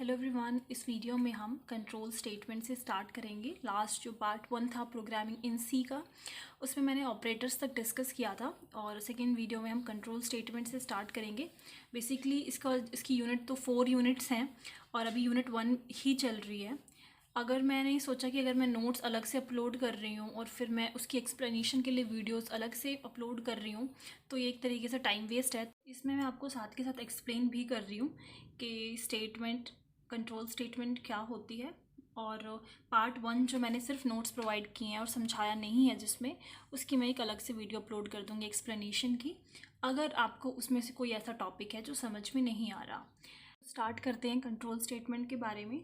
Hello everyone, इस video में हम कंट्रोल स्टेटमेंट से स्टार्ट करेंगे। लास्ट जो पार्ट 1 था प्रोग्रामिंग इन सी का, उसमें मैंने ऑपरेटर्स तक डिस्कस किया था और सेकेंड वीडियो में हम कंट्रोल स्टेटमेंट से स्टार्ट करेंगे। बेसिकली इसकी यूनिट तो 4 यूनिट्स हैं और अभी यूनिट 1 ही चल रही है। अगर मैंने सोचा कि अगर मैं नोट्स अलग से अपलोड कर रही हूँ और फिर मैं उसकी एक्सप्लेनेशन के लिए वीडियोस अलग से अपलोड कर रही हूँ तो ये एक तरीके से टाइम वेस्ट है। इसमें मैं आपको साथ के साथ एक्सप्लेन भी कर रही हूँ कि कंट्रोल स्टेटमेंट क्या होती है। और पार्ट 1 जो मैंने सिर्फ नोट्स प्रोवाइड किए हैं और समझाया नहीं है जिसमें, उसकी मैं एक अलग से वीडियो अपलोड कर दूँगी एक्सप्लेनेशन की, अगर आपको उसमें से कोई ऐसा टॉपिक है जो समझ में नहीं आ रहा। स्टार्ट करते हैं कंट्रोल स्टेटमेंट के बारे में।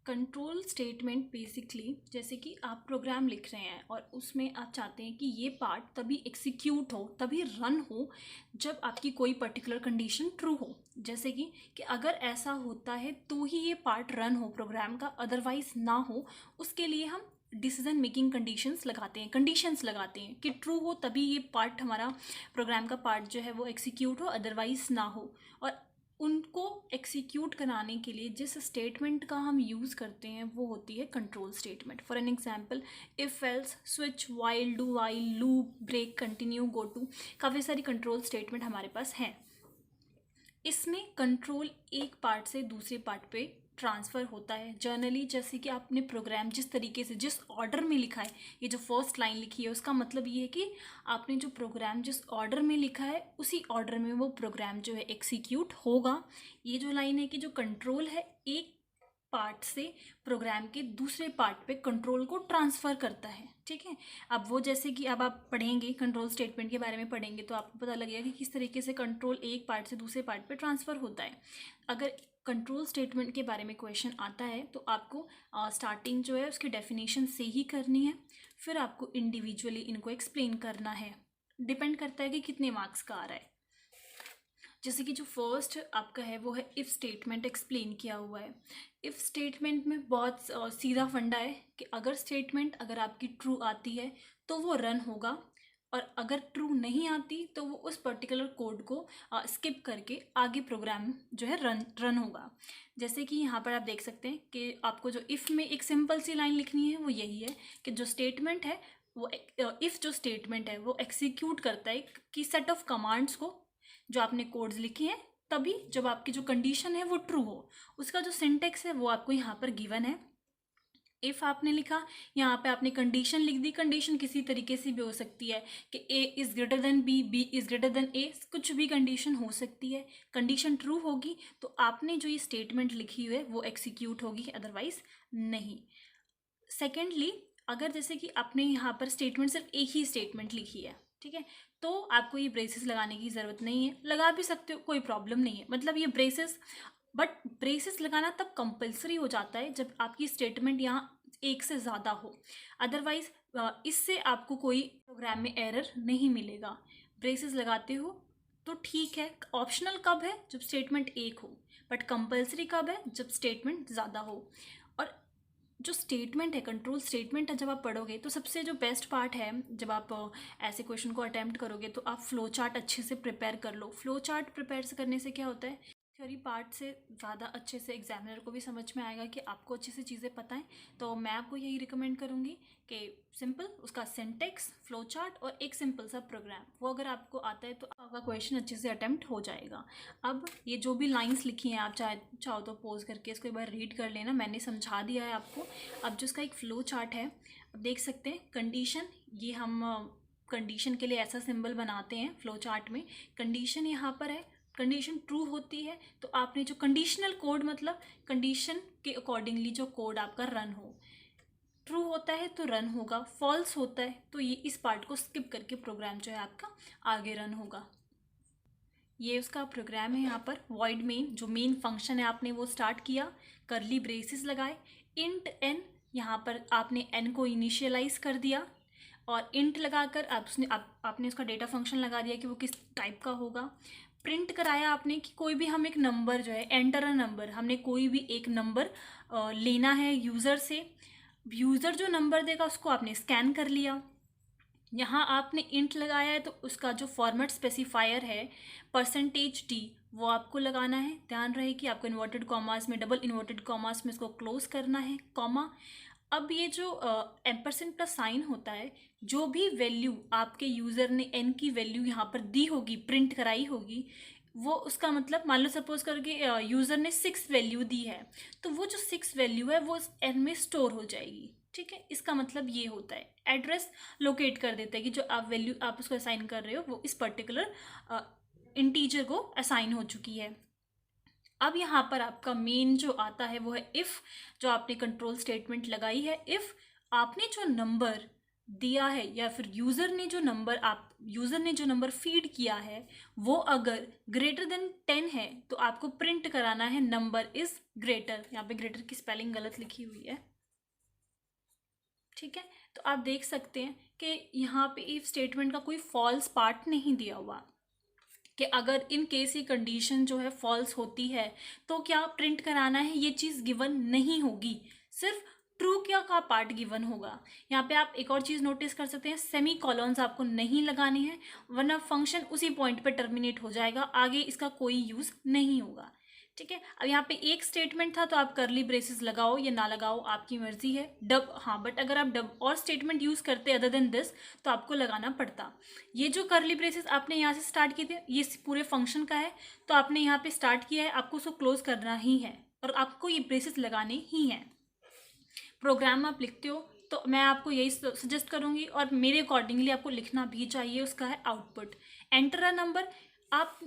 कंट्रोल स्टेटमेंट बेसिकली जैसे कि आप प्रोग्राम लिख रहे हैं और उसमें आप चाहते हैं कि ये पार्ट तभी एग्जीक्यूट हो, तभी रन हो जब आपकी कोई पर्टिकुलर कंडीशन ट्रू हो। जैसे कि अगर ऐसा होता है तो ही ये पार्ट रन हो प्रोग्राम का, अदरवाइज ना हो। उसके लिए हम डिसीजन मेकिंग कंडीशंस लगाते हैं कि ट्रू हो तभी ये पार्ट, हमारा प्रोग्राम का पार्ट जो है वो एग्जीक्यूट हो, अदरवाइज ना हो। और उनको एग्जीक्यूट कराने के लिए जिस स्टेटमेंट का हम यूज़ करते हैं वो होती है control statement. For an example, if else, switch, while, do while, loop, break, continue, go to, काफ़ी सारी कंट्रोल स्टेटमेंट हमारे पास हैं। इसमें कंट्रोल एक पार्ट से दूसरे पार्ट पे ट्रांसफ़र होता है जनरली। जैसे कि आपने प्रोग्राम जिस तरीके से, जिस ऑर्डर में लिखा है, ये जो फर्स्ट लाइन लिखी है उसका मतलब ये है कि आपने जो प्रोग्राम जिस ऑर्डर में लिखा है उसी ऑर्डर में वो प्रोग्राम जो है एग्जीक्यूट होगा। ये जो लाइन है कि जो कंट्रोल है एक पार्ट से प्रोग्राम के दूसरे पार्ट पे कंट्रोल को ट्रांसफ़र करता है। ठीक है, अब वो जैसे कि अब आप पढ़ेंगे कंट्रोल स्टेटमेंट के बारे में पढ़ेंगे तो आपको पता लगेगा कि किस तरीके से कंट्रोल एक पार्ट से दूसरे पार्ट पे ट्रांसफ़र होता है। अगर कंट्रोल स्टेटमेंट के बारे में क्वेश्चन आता है तो आपको स्टार्टिंग जो है उसकी डेफिनेशन से ही करनी है, फिर आपको इंडिविजुअली इनको एक्सप्लेन करना है। डिपेंड करता है कि कितने मार्क्स का आ रहा है। जैसे कि जो फर्स्ट आपका है वो है इफ़ स्टेटमेंट, एक्सप्लेन किया हुआ है। इफ़ स्टेटमेंट में बहुत सीधा फंडा है कि अगर आपकी ट्रू आती है तो वो रन होगा, और अगर ट्रू नहीं आती तो वो उस पर्टिकुलर कोड को स्किप करके आगे प्रोग्राम जो है रन होगा। जैसे कि यहाँ पर आप देख सकते हैं कि आपको जो इफ़ में एक सिंपल सी लाइन लिखनी है वो यही है कि जो स्टेटमेंट है वो इफ़ जो स्टेटमेंट है वो एग्जीक्यूट करता है कि सेट ऑफ कमांड्स को जो आपने कोड्स लिखे हैं, तभी जब आपकी जो कंडीशन है वो ट्रू हो। उसका जो सिंटेक्स है वो आपको यहाँ पर गिवन है। इफ़ आपने लिखा, यहाँ पे आपने कंडीशन लिख दी। कंडीशन किसी तरीके से भी हो सकती है कि A is greater than B, B is greater than A, कुछ भी कंडीशन हो सकती है। कंडीशन ट्रू होगी तो आपने जो ये स्टेटमेंट लिखी हुई है वो एग्जीक्यूट होगी, अदरवाइज नहीं। सेकेंडली, अगर जैसे कि आपने यहाँ पर स्टेटमेंट सिर्फ एक ही स्टेटमेंट लिखी है, ठीक है, तो आपको ये ब्रेसेस लगाने की ज़रूरत नहीं है। लगा भी सकते हो, कोई प्रॉब्लम नहीं है। मतलब ये ब्रेसेस, बट ब्रेसेस लगाना तब कंपलसरी हो जाता है जब आपकी स्टेटमेंट यहाँ एक से ज़्यादा हो। अदरवाइज इससे आपको कोई प्रोग्राम में एरर नहीं मिलेगा। ब्रेसेस लगाते हो तो ठीक है। ऑप्शनल कब है? जब स्टेटमेंट एक हो। बट कंपलसरी कब है? जब स्टेटमेंट ज़्यादा हो। और जो स्टेटमेंट है, कंट्रोल स्टेटमेंट है, जब आप पढ़ोगे तो सबसे जो बेस्ट पार्ट है, जब आप ऐसे क्वेश्चन को अटेम्प्ट करोगे तो आप फ्लो चार्ट अच्छे से प्रिपेयर कर लो। फ्लो चार्ट प्रिपेयर करने से क्या होता है, थ्योरी पार्ट से ज़्यादा अच्छे से एग्जामिनर को भी समझ में आएगा कि आपको अच्छे से चीज़ें पता हैं। तो मैं आपको यही रिकमेंड करूँगी कि सिंपल उसका सिंटेक्स, फ्लो चार्ट और एक सिंपल सा प्रोग्राम, वो अगर आपको आता है तो आपका क्वेश्चन अच्छे से अटेम्प्ट हो जाएगा। अब ये जो भी लाइंस लिखी हैं, आप चाहो तो पोज करके इसको एक बार रीड कर लेना, मैंने समझा दिया है आपको। अब जो इसका एक फ्लो चार्ट है, अब देख सकते हैं कंडीशन, ये हम कंडीशन के लिए ऐसा सिंबल बनाते हैं फ्लो चार्ट में। कंडीशन यहाँ पर है, कंडीशन ट्रू होती है तो आपने जो कंडीशनल कोड, मतलब कंडीशन के अकॉर्डिंगली जो कोड आपका रन हो, ट्रू होता है तो रन होगा, फॉल्स होता है तो ये इस पार्ट को स्किप करके प्रोग्राम जो है आपका आगे रन होगा। ये उसका प्रोग्राम है। यहाँ पर वॉइड मेन, जो मेन फंक्शन है, आपने वो स्टार्ट किया, करली ब्रेसेस लगाए, इंट एन, यहाँ पर आपने एन को इनिशियलाइज कर दिया और इंट लगाकर आपने उसका डेटा फंक्शन लगा दिया कि वो किस टाइप का होगा। प्रिंट कराया आपने कि कोई भी हम एक नंबर जो है, एंटर अ नंबर, हमने कोई भी एक नंबर लेना है यूज़र से। यूज़र जो नंबर देगा उसको आपने स्कैन कर लिया। यहाँ आपने इंट लगाया है तो उसका जो फॉर्मेट स्पेसिफायर है %d, वो आपको लगाना है। ध्यान रहे कि आपको इन्वर्टेड कॉमास में, डबल इन्वर्टेड कॉमास में इसको क्लोज करना है, कॉमा। अब ये जो एम्परसेंड प्लस साइन होता है, जो भी वैल्यू आपके यूज़र ने n की वैल्यू यहाँ पर दी होगी, प्रिंट कराई होगी, वो उसका मतलब, मान लो सपोज करके यूज़र ने 6 वैल्यू दी है, तो वो जो 6 वैल्यू है वो इस n में स्टोर हो जाएगी। ठीक है, इसका मतलब ये होता है, एड्रेस लोकेट कर देता है कि जो आप वैल्यू आप उसको असाइन कर रहे हो वो इस पर्टिकुलर इंटीजर को असाइन हो चुकी है। अब यहाँ पर आपका मेन जो आता है वो है इफ़, जो आपने कंट्रोल स्टेटमेंट लगाई है। इफ़ आपने जो नंबर दिया है या फिर यूज़र ने जो नंबर फीड किया है वो अगर ग्रेटर देन 10 है तो आपको प्रिंट कराना है नंबर इज़ ग्रेटर। यहाँ पे ग्रेटर की स्पेलिंग गलत लिखी हुई है। ठीक है, तो आप देख सकते हैं कि यहाँ पे इफ स्टेटमेंट का कोई फॉल्स पार्ट नहीं दिया हुआ, कि अगर इन केस ये कंडीशन जो है फॉल्स होती है तो क्या प्रिंट कराना है, ये चीज़ गिवन नहीं होगी, सिर्फ ट्रू क्या का पार्ट गिवन होगा। यहाँ पे आप एक और चीज़ नोटिस कर सकते हैं, सेमी कॉलन्स आपको नहीं लगाने हैं, वरना फंक्शन उसी पॉइंट पे टर्मिनेट हो जाएगा, आगे इसका कोई यूज़ नहीं होगा। ठीक है, अब यहाँ पे एक स्टेटमेंट था तो आप करली ब्रेसेस लगाओ या ना लगाओ, आपकी मर्जी है। डब, हाँ, बट अगर आप डब और स्टेटमेंट यूज़ करते अदर देन दिस तो आपको लगाना पड़ता। ये जो करली ब्रेसेस आपने यहाँ से स्टार्ट किए थे, ये पूरे फंक्शन का है, तो आपने यहाँ पे स्टार्ट किया है, आपको उसको क्लोज करना ही है और आपको ये ब्रेसेस लगाने ही हैं। प्रोग्राम आप लिखते हो तो मैं आपको यही सजेस्ट करूँगी और मेरे अकॉर्डिंगली आपको लिखना भी चाहिए, उसका है आउटपुट। एंटर अ नंबर, आप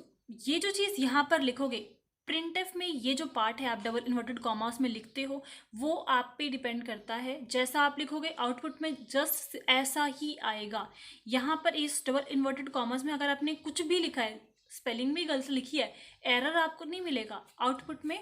ये जो चीज़ यहाँ पर लिखोगे प्रिंटफ में, ये जो पार्ट है आप डबल इन्वर्टेड कॉमास में लिखते हो, वो आप पे डिपेंड करता है। जैसा आप लिखोगे आउटपुट में जस्ट ऐसा ही आएगा। यहाँ पर इस डबल इन्वर्टेड कॉमास में अगर आपने कुछ भी लिखा है, स्पेलिंग भी गलत लिखी है, एरर आपको नहीं मिलेगा, आउटपुट में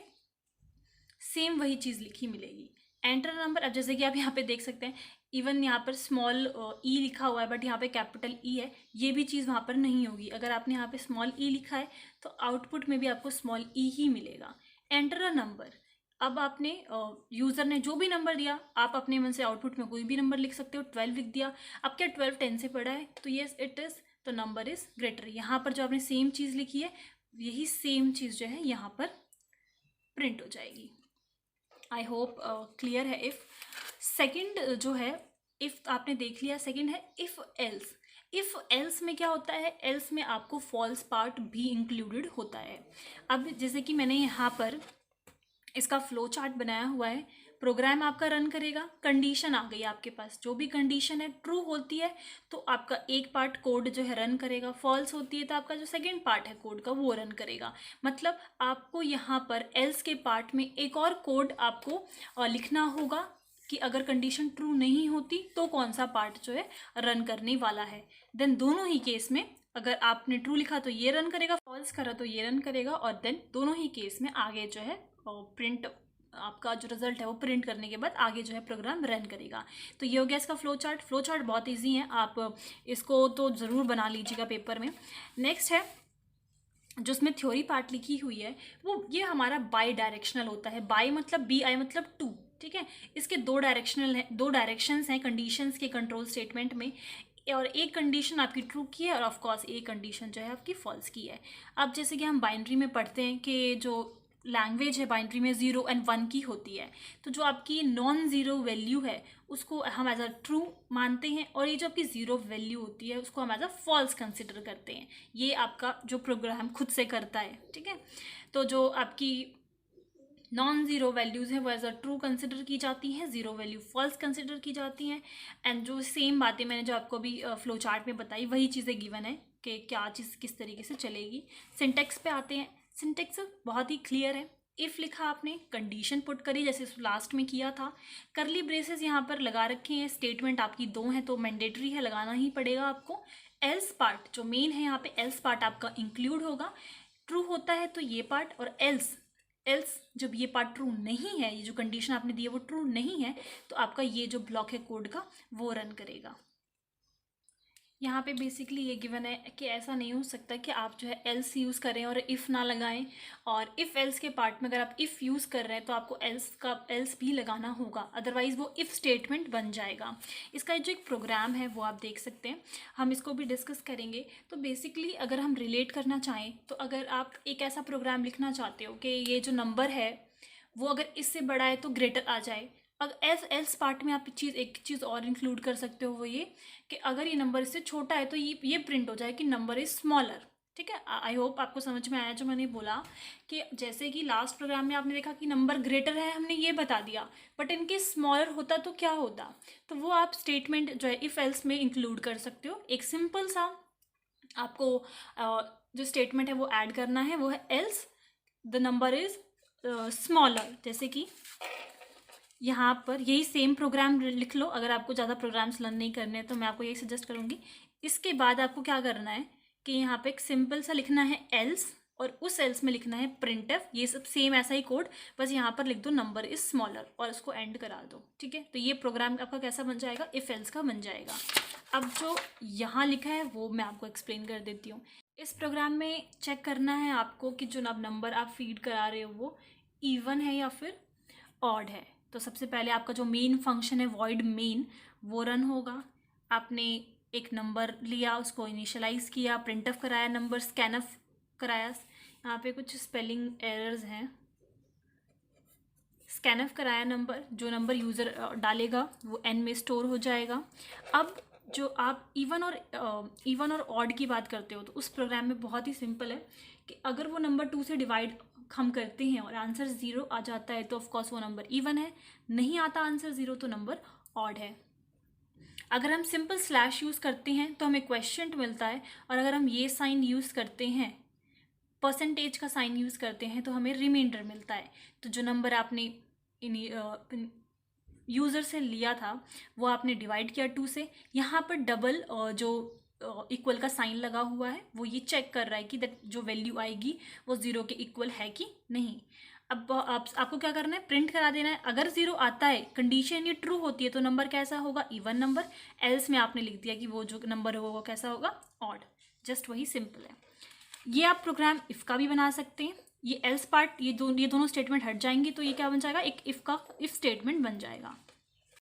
सेम वही चीज़ लिखी मिलेगी। एंटर नंबर, अब जैसे कि आप यहाँ पे देख सकते हैं, इवन यहाँ पर स्मॉल ई लिखा हुआ है बट यहाँ पे कैपिटल ई है, ये भी चीज़ वहाँ पर नहीं होगी। अगर आपने यहाँ पे स्मॉल ई लिखा है तो आउटपुट में भी आपको स्मॉल ई ही मिलेगा। एंटर अ नंबर, अब आपने यूज़र ने जो भी नंबर दिया, आप अपने मन से आउटपुट में कोई भी नंबर लिख सकते हो। 12 लिख दिया, अब क्या 12 10 से बड़ा है तो येस इट इज़, तो नंबर इज़ ग्रेटर। यहाँ पर जो आपने सेम चीज़ लिखी है, यही सेम चीज़ जो है यहाँ पर प्रिंट हो जाएगी। आई होप क्लियर है। इफ़ सेकंड जो है, इफ़ आपने देख लिया, सेकंड है इफ़ एल्स। इफ़ एल्स में क्या होता है, एल्स में आपको फॉल्स पार्ट भी इंक्लूडेड होता है। अब जैसे कि मैंने यहाँ पर इसका फ्लो चार्ट बनाया हुआ है, प्रोग्राम आपका रन करेगा, कंडीशन आ गई आपके पास, जो भी कंडीशन है ट्रू होती है तो आपका एक पार्ट कोड जो है रन करेगा, फॉल्स होती है तो आपका जो सेकंड पार्ट है कोड का वो रन करेगा। मतलब आपको यहाँ पर एल्स के पार्ट में एक और कोड आपको लिखना होगा कि अगर कंडीशन ट्रू नहीं होती तो कौन सा पार्ट जो है रन करने वाला है। देन दोनों ही केस में, अगर आपने ट्रू लिखा तो ये रन करेगा, फॉल्स करा तो ये रन करेगा, और देन दोनों ही केस में आगे जो है प्रिंट, आपका जो रिजल्ट है वो प्रिंट करने के बाद आगे जो है प्रोग्राम रन करेगा। तो ये हो गया इसका फ्लो चार्ट। फ्लो चार्ट बहुत इजी है, आप इसको तो ज़रूर बना लीजिएगा पेपर में। नेक्स्ट है जो इसमें थ्योरी पार्ट लिखी हुई है, वो ये हमारा बाई डायरेक्शनल होता है। बाई मतलब BI मतलब टू। ठीक है, इसके दो डायरेक्शंस हैं कंडीशंस के कंट्रोल स्टेटमेंट में, और एक कंडीशन आपकी ट्रू की है और ऑफ कोर्स एक कंडीशन जो है आपकी फॉल्स की है। अब जैसे कि हम बाइनरी में पढ़ते हैं कि जो लैंग्वेज है बाइनरी में 0 और 1 की होती है, तो जो आपकी नॉन ज़ीरो वैल्यू है उसको हम एज अ ट्रू मानते हैं, और ये जो आपकी ज़ीरो वैल्यू होती है उसको हम एज अ फॉल्स कंसिडर करते हैं। ये आपका जो प्रोग्राम खुद से करता है। ठीक है, तो जो आपकी नॉन ज़ीरो वैल्यूज़ हैं वो एज अ ट्रू कंसिडर की जाती हैं, ज़ीरो वैल्यू फॉल्स कंसिडर की जाती हैं। एंड जो सेम बातें मैंने जो आपको अभी फ्लो चार्ट में बताई वही चीज़ें गिवन है कि क्या चीज़ किस तरीके से चलेगी। सिंटेक्स पे आते हैं। सिंटेक्स बहुत ही क्लियर है। इफ़ लिखा आपने, कंडीशन पुट करी जैसे लास्ट में किया था, करली ब्रेसेस यहाँ पर लगा रखे हैं, स्टेटमेंट आपकी दो हैं तो मैंडेटरी है, लगाना ही पड़ेगा आपको। एल्स पार्ट जो मेन है यहाँ पे, एल्स पार्ट आपका इंक्लूड होगा। ट्रू होता है तो ये पार्ट, और एल्स जब ये पार्ट ट्रू नहीं है, ये जो कंडीशन आपने दी है वो ट्रू नहीं है, तो आपका ये जो ब्लॉक है कोड का वो रन करेगा। यहाँ पे बेसिकली ये गिवन है कि ऐसा नहीं हो सकता कि आप जो है एल्स यूज़ करें और इफ़ ना लगाएं, और इफ़ एल्स के पार्ट में अगर आप इफ़ यूज़ कर रहे हैं तो आपको एल्स भी लगाना होगा, अदरवाइज़ वो इफ़ स्टेटमेंट बन जाएगा। इसका जो एक प्रोग्राम है वो आप देख सकते हैं, हम इसको भी डिस्कस करेंगे। तो बेसिकली अगर हम रिलेट करना चाहें तो अगर आप एक ऐसा प्रोग्राम लिखना चाहते हो कि ये जो नंबर है वो अगर इससे बड़ा है तो ग्रेटर आ जाए, अगर एल्स पार्ट में आप एक चीज़ और इंक्लूड कर सकते हो, वो ये कि अगर ये नंबर इससे छोटा है तो ये प्रिंट हो जाए कि नंबर इज स्मॉलर। ठीक है, आई होप आपको समझ में आया जो मैंने बोला, कि जैसे कि लास्ट प्रोग्राम में आपने देखा कि नंबर ग्रेटर है, हमने ये बता दिया, बट इनके स्मॉलर होता तो क्या होता, तो वो आप स्टेटमेंट जो है इफ़ एल्स में इंक्लूड कर सकते हो। एक सिंपल सा आपको जो स्टेटमेंट है वो ऐड करना है, वो है else the number is smaller. जैसे कि यहाँ पर यही सेम प्रोग्राम लिख लो, अगर आपको ज़्यादा प्रोग्राम्स लर्न नहीं करने हैं तो मैं आपको यही सजेस्ट करूँगी। इसके बाद आपको क्या करना है कि यहाँ पे एक सिंपल सा लिखना है एल्स, और उस एल्स में लिखना है प्रिंटफ। ये सब सेम ऐसा ही कोड, बस यहाँ पर लिख दो नंबर इज स्मॉलर और उसको एंड करा दो। ठीक है, तो ये प्रोग्राम आपका कैसा बन जाएगा, इफ एल्स का बन जाएगा। अब जो यहाँ लिखा है वो मैं आपको एक्सप्लेन कर देती हूँ। इस प्रोग्राम में चेक करना है आपको कि जो नंबर आप फीड करा रहे हो वो इवन है या फिर ऑड है। तो सबसे पहले आपका जो मेन फंक्शन है वॉइड मेन, वो रन होगा। आपने एक नंबर लिया, उसको इनिशियलाइज किया, प्रिंटअप कराया, नंबर स्कैनअप कराया। यहाँ पे कुछ स्पेलिंग एरर्स हैं। स्कैनअप कराया नंबर, जो नंबर यूज़र डालेगा वो एन में स्टोर हो जाएगा। अब जो आप इवन और ऑड की बात करते हो तो उस प्रोग्राम में बहुत ही सिंपल है कि अगर वो नंबर 2 से डिवाइड हम करते हैं और आंसर 0 आ जाता है तो ऑफकोर्स वो नंबर इवन है, नहीं आता आंसर 0 तो नंबर ऑड है। अगर हम सिंपल स्लैश यूज़ करते हैं तो हमें क्वेश्चन मिलता है, और अगर हम ये साइन यूज़ करते हैं, परसेंटेज का साइन यूज़ करते हैं, तो हमें रिमाइंडर मिलता है। तो जो नंबर आपने यूज़र से लिया था वो आपने डिवाइड किया 2 से, यहाँ पर डबल जो इक्वल का साइन लगा हुआ है वो ये चेक कर रहा है कि दैट जो वैल्यू आएगी वो 0 के इक्वल है कि नहीं। अब आपको क्या करना है, प्रिंट करा देना है। अगर 0 आता है, कंडीशन ये ट्रू होती है, तो नंबर कैसा होगा, इवन नंबर। एल्स में आपने लिख दिया कि वो जो नंबर होगा वो कैसा होगा, ऑड। जस्ट वही सिंपल है। ये आप प्रोग्राम इफ़ का भी बना सकते हैं। ये एल्स पार्ट, ये दोनों स्टेटमेंट हट जाएंगी तो ये क्या बन जाएगा, एक इफ़ स्टेटमेंट बन जाएगा।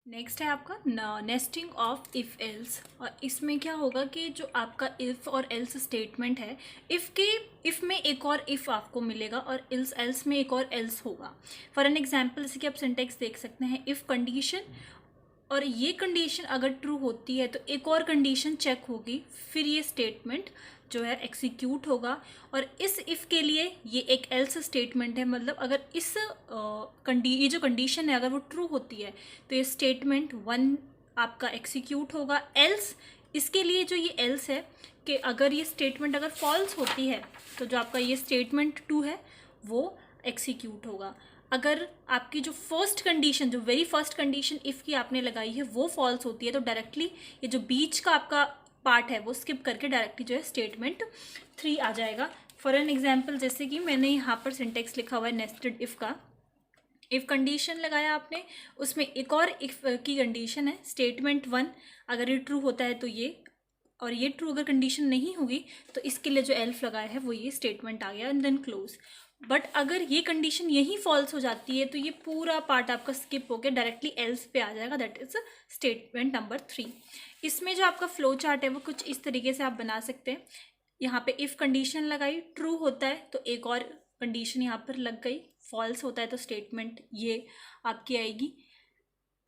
नेक्स्ट है आपका नेस्टिंग ऑफ इफ़ एल्स, और इसमें क्या होगा कि जो आपका इफ़ और एल्स स्टेटमेंट है, इफ़ में एक और इफ़ आपको मिलेगा और एल्स में एक और एल्स होगा। फॉर एन एग्जांपल, जैसे कि आप सिंटेक्स देख सकते हैं, इफ़ कंडीशन, और ये कंडीशन अगर ट्रू होती है तो एक और कंडीशन चेक होगी, फिर ये स्टेटमेंट जो है एग्जीक्यूट होगा। और इस इफ़ के लिए ये एक एल्स स्टेटमेंट है, मतलब अगर इस ये जो कंडीशन है अगर वो ट्रू होती है तो ये स्टेटमेंट 1 आपका एग्जीक्यूट होगा। एल्स, इसके लिए जो ये एल्स है कि अगर ये स्टेटमेंट अगर फॉल्स होती है तो जो आपका ये स्टेटमेंट 2 है वो एग्जीक्यूट होगा। अगर आपकी जो फर्स्ट कंडीशन, जो वेरी फर्स्ट कंडीशन इफ़ की आपने लगाई है वो फॉल्स होती है तो डायरेक्टली ये जो बीच का आपका पार्ट है वो स्किप करके डायरेक्टली जो है स्टेटमेंट 3 आ जाएगा। फॉर एन एग्जांपल, जैसे कि मैंने यहाँ पर सिंटेक्स लिखा हुआ है नेस्टेड इफ़ का। इफ़ कंडीशन लगाया आपने, उसमें एक और इफ़ की कंडीशन है स्टेटमेंट 1, अगर ये ट्रू होता है तो ये, और ये ट्रू अगर कंडीशन नहीं होगी तो इसके लिए जो एल्फ लगाया है वो ये स्टेटमेंट आ गया, एंड देन क्लोज। बट अगर ये कंडीशन यही फॉल्स हो जाती है तो ये पूरा पार्ट आपका स्किप होकर डायरेक्टली एल्स पे आ जाएगा, दैट इज स्टेटमेंट नंबर 3। इसमें जो आपका फ्लो चार्ट है वो कुछ इस तरीके से आप बना सकते हैं। यहाँ पे इफ़ कंडीशन लगाई, ट्रू होता है तो एक और कंडीशन यहाँ पर लग गई, फॉल्स होता है तो स्टेटमेंट ये आपकी आएगी।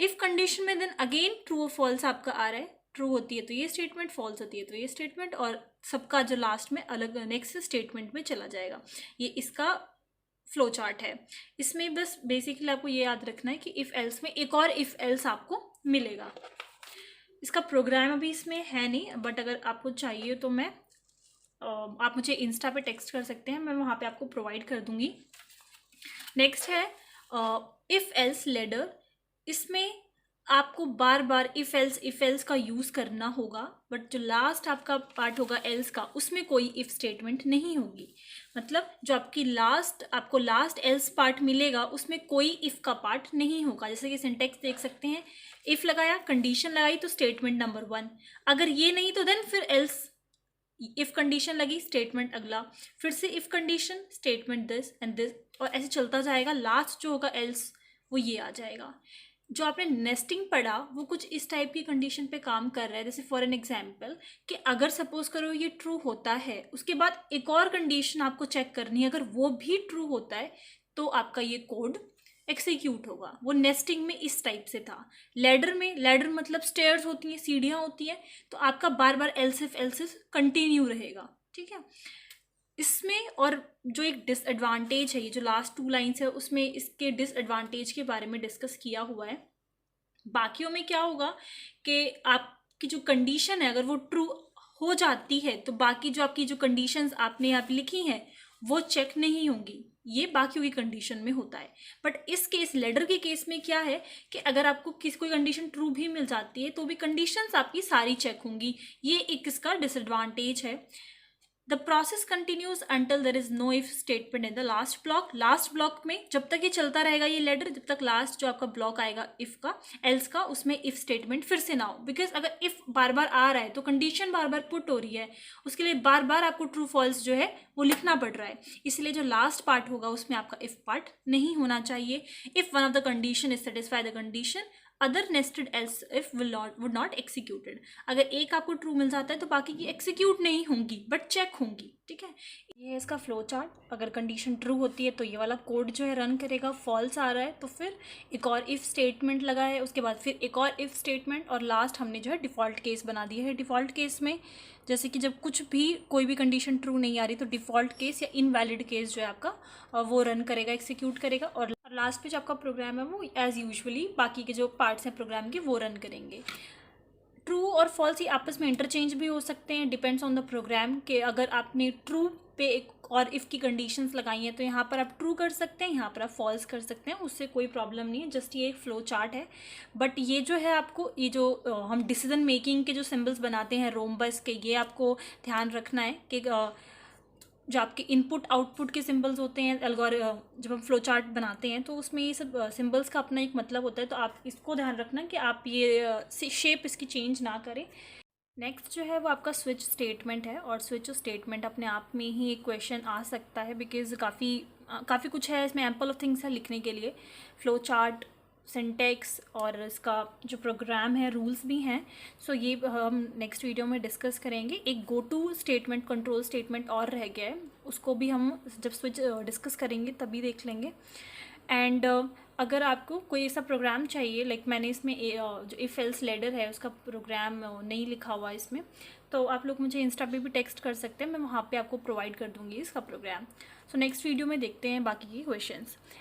इफ़ कंडीशन में देन अगेन ट्रू और फॉल्स आपका आ रहा है, ट्रू होती है तो ये स्टेटमेंट, फॉल्स होती है तो ये स्टेटमेंट, और सबका जो लास्ट में अलग नेक्स्ट स्टेटमेंट में चला जाएगा। ये इसका फ्लो चार्ट है। इसमें बस बेसिकली आपको ये याद रखना है कि इफ़ एल्स में एक और इफ़ एल्स आपको मिलेगा। इसका प्रोग्राम अभी इसमें है नहीं, बट अगर आपको चाहिए तो मैं आप मुझे इंस्टा पे टेक्स्ट कर सकते हैं, मैं वहाँ पे आपको प्रोवाइड कर दूँगी। नेक्स्ट है इफ़ एल्स लेडर। इसमें आपको बार बार इफ एल्स का यूज़ करना होगा, बट जो लास्ट आपका पार्ट होगा एल्स का, उसमें कोई इफ स्टेटमेंट नहीं होगी। मतलब जो आपको लास्ट एल्स पार्ट मिलेगा उसमें कोई इफ का पार्ट नहीं होगा। जैसे कि सिंटेक्स देख सकते हैं, इफ लगाया, कंडीशन लगाई तो स्टेटमेंट नंबर 1, अगर ये नहीं तो देन फिर एल्स, इफ कंडीशन लगी स्टेटमेंट अगला, फिर से if condition statement this and this, और ऐसे चलता जाएगा। लास्ट जो होगा एल्स वो ये आ जाएगा। जो आपने नेस्टिंग पढ़ा वो कुछ इस टाइप की कंडीशन पे काम कर रहा है। जैसे फॉर एन एग्जांपल कि अगर सपोज करो ये ट्रू होता है, उसके बाद एक और कंडीशन आपको चेक करनी है, अगर वो भी ट्रू होता है तो आपका ये कोड एक्सिक्यूट होगा। वो नेस्टिंग में इस टाइप से था। लैडर मतलब स्टेयर्स होती हैं, सीढ़ियाँ होती हैं, तो आपका बार बार एल्सिफ कंटिन्यू रहेगा। ठीक है, इसमें और जो एक डिसएडवांटेज है, ये जो लास्ट 2 लाइन्स है उसमें इसके डिसएडवांटेज के बारे में डिस्कस किया हुआ है। बाकियों में क्या होगा कि आपकी जो कंडीशन है अगर वो ट्रू हो जाती है तो बाकी जो आपकी जो कंडीशंस आपने यहाँ पे लिखी हैं वो चेक नहीं होंगी। ये बाकियों की कंडीशन में होता है। बट इस केस लेडर के केस में क्या है कि अगर आपको कोई कंडीशन ट्रू भी मिल जाती है तो भी कंडीशंस आपकी सारी चेक होंगी। ये एक इसका डिसएडवांटेज है। The process continues until there is know if statement in the last block. Last block में जब तक ये चलता रहेगा ये लेटर, जब तक लास्ट जो आपका ब्लॉक आएगा इफ का, एल्स का, उसमें इफ स्टेटमेंट फिर से ना हो। बिकॉज अगर इफ बार बार आ रहा है तो कंडीशन बार बार पुट हो रही है, उसके लिए बार बार आपको ट्रू फॉल्स जो है वो लिखना पड़ रहा है। इसलिए जो लास्ट पार्ट होगा उसमें आपका इफ पार्ट नहीं होना चाहिए। If one of the condition is satisfy the condition, other nested else if would not executed. अगर एक आपको ट्रू मिल जाता है तो बाकी की एक्सिक्यूट नहीं होंगी बट चेक होंगी। ठीक है, ये है इसका फ्लो चार्ट। अगर कंडीशन ट्रू होती है तो ये वाला कोड जो है रन करेगा। फॉल्स आ रहा है तो फिर एक और इफ स्टेटमेंट लगा है, उसके बाद फिर एक और इफ स्टेटमेंट, और लास्ट हमने जो है डिफ़ॉल्ट केस बना दिया है। डिफ़ॉल्ट केस में जैसे कि जब कुछ भी कोई भी कंडीशन ट्रू नहीं आ रही तो डिफ़ॉल्ट केस या इनवैलिड केस जो है आपका वो रन करेगा, एक्सिक्यूट करेगा, और लास्ट पे जो आपका प्रोग्राम है वो एज़ यूजुअली बाकी के जो पार्ट्स हैं प्रोग्राम के वो रन करेंगे। ट्रू और फॉल्स ही आपस में इंटरचेंज भी हो सकते हैं, डिपेंड्स ऑन द प्रोग्राम। के अगर आपने ट्रू पे एक और इफ़ की कंडीशंस लगाई हैं तो यहाँ पर आप ट्रू कर सकते हैं, यहाँ पर आप फॉल्स कर सकते हैं, उससे कोई प्रॉब्लम नहीं है। जस्ट ये एक फ्लो चार्ट है। बट ये जो है आपको ये जो हम डिसीजन मेकिंग के जो सिंबल्स बनाते हैं रोम्बस के, ये आपको ध्यान रखना है कि जो आपके इनपुट आउटपुट के सिंबल्स होते हैं जब हम फ्लो चार्ट बनाते हैं तो उसमें ये सब सिंबल्स का अपना एक मतलब होता है। तो आप इसको ध्यान रखना कि आप ये शेप इसकी चेंज ना करें। नेक्स्ट जो है वो आपका स्विच स्टेटमेंट है, और स्विच स्टेटमेंट अपने आप में ही एक क्वेश्चन आ सकता है बिकॉज काफ़ी कुछ है इसमें, एम्पल ऑफ थिंग्स है लिखने के लिए। फ्लो चार्ट, सिंटेक्स और इसका जो प्रोग्राम है, रूल्स भी हैं। सो ये हम नेक्स्ट वीडियो में डिस्कस करेंगे। एक go to statement, control statement और रह गया है, उसको भी हम जब स्विच डिस्कस करेंगे तभी देख लेंगे। एंड अगर आपको कोई ऐसा प्रोग्राम चाहिए, लाइक मैंने इसमें जो इफ एल्स लेडर है उसका प्रोग्राम नहीं लिखा हुआ इसमें, तो आप लोग मुझे इंस्टा पे भी टेक्स्ट कर सकते हैं, मैं वहाँ पे आपको प्रोवाइड कर दूँगी इसका प्रोग्राम। सो नेक्स्ट वीडियो में देखते हैं बाकी के क्वेश्चंस।